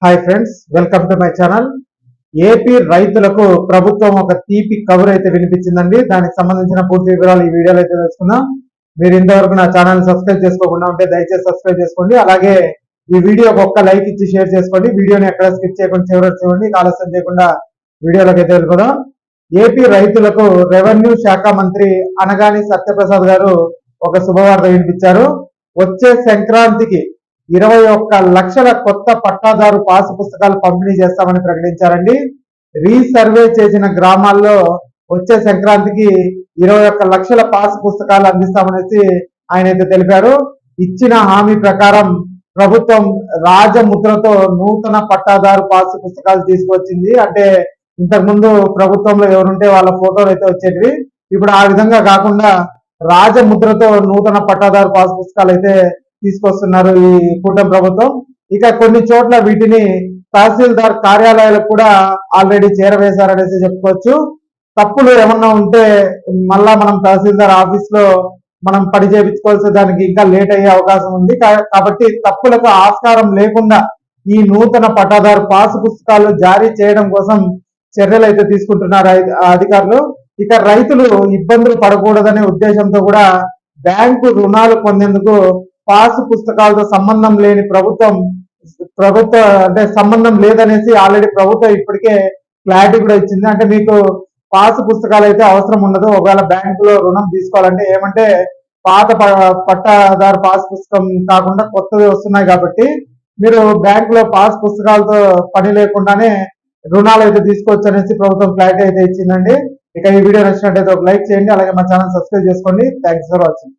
Hi friends, welcome to my channel. AP రైతులకు ప్రభుత్వం ఒక తీపి కబురు అయితే వినిపించిందండి. దానికి సంబంధించిన పూర్తి వివరాలు ఈ వీడియోలో అయితే తెలుసుకుందాం. మీరు ఇంతవరకు నా ఛానల్ సబ్స్క్రైబ్ చేసుకోకుండా ఉంటే దయచేసి సబ్స్క్రైబ్ చేసుకోండి. అలాగే ఈ వీడియోకి ఒక్క లైక్ ఇచ్చి షేర్ చేసుకోండి. వీడియోని ఎక్కడ స్కిప్ చేయకుండా చివరికి చూడండి. ఆలస్యం చేయకుండా వీడియోలోకి అయితే వెళ్ళిపోదాం. ఏపీ రైతులకు రెవెన్యూ శాఖ మంత్రి అనగాని సత్యప్రసాద్ గారు ఒక శుభవార్త వినిపించారు. వచ్చే సంక్రాంతికి 21 లక్షల కొత్త పట్టాదారు పాసు పుస్తకాలు పంపిణీ చేస్తామని ప్రకటించారండి. రీసర్వే చేసిన గ్రామాల్లో వచ్చే సంక్రాంతికి 21 లక్షల పాసు పుస్తకాలు అందిస్తామనేసి ఆయన అయితే తెలిపారు. ఇచ్చిన హామీ ప్రకారం ప్రభుత్వం రాజముద్రతో నూతన పట్టాదారు పాసు పుస్తకాలు తీసుకొచ్చింది. అంటే ఇంతకుముందు ప్రభుత్వంలో ఎవరుంటే వాళ్ళ ఫోటోలు అయితే వచ్చేటివి. ఇప్పుడు ఆ విధంగా కాకుండా రాజముద్రతో నూతన పట్టాదారు పాసు పుస్తకాలు అయితే తీసుకొస్తున్నారు ఈ కూటమి ప్రభుత్వం. ఇక కొన్ని చోట్ల వీటిని తహసీల్దార్ కార్యాలయాలకు కూడా ఆల్రెడీ చేరవేశారనేసి చెప్పుకోవచ్చు. తప్పులు ఏమన్నా ఉంటే మళ్ళా మనం తహసీల్దార్ ఆఫీస్ లో మనం పని చేయించుకోవాల్సి దానికి ఇంకా లేట్ అయ్యే అవకాశం ఉంది. కాబట్టి తప్పులకు ఆస్కారం లేకుండా ఈ నూతన పట్టాదారు పాసు పుస్తకాలు జారీ చేయడం కోసం చర్యలు అయితే తీసుకుంటున్నారు అధికారులు. ఇక రైతులు ఇబ్బందులు పడకూడదనే ఉద్దేశంతో కూడా బ్యాంకు రుణాలు పొందేందుకు పాసు పుస్తకాలతో సంబంధం లేని ప్రభుత్వ అంటే సంబంధం లేదనేసి ఆల్రెడీ ప్రభుత్వం ఇప్పటికే క్లారిటీ కూడా ఇచ్చింది. అంటే మీకు పాసు పుస్తకాలు అయితే అవసరం ఉండదు. ఒకవేళ బ్యాంకులో రుణం తీసుకోవాలంటే ఏమంటే పాత పట్టాదారు పాసు పుస్తకం కాకుండా కొత్తవి వస్తున్నాయి కాబట్టి మీరు బ్యాంకులో పాసు పుస్తకాలతో పని లేకుండానే రుణాలు అయితే తీసుకోవచ్చు అనేసి ప్రభుత్వం క్లారిటీ అయితే ఇచ్చిందండి. ఇక ఈ వీడియో నచ్చినట్టయితే ఒక లైక్ చేయండి. అలాగే మా ఛానల్ సబ్స్క్రైబ్ చేసుకోండి. Thanks for watching.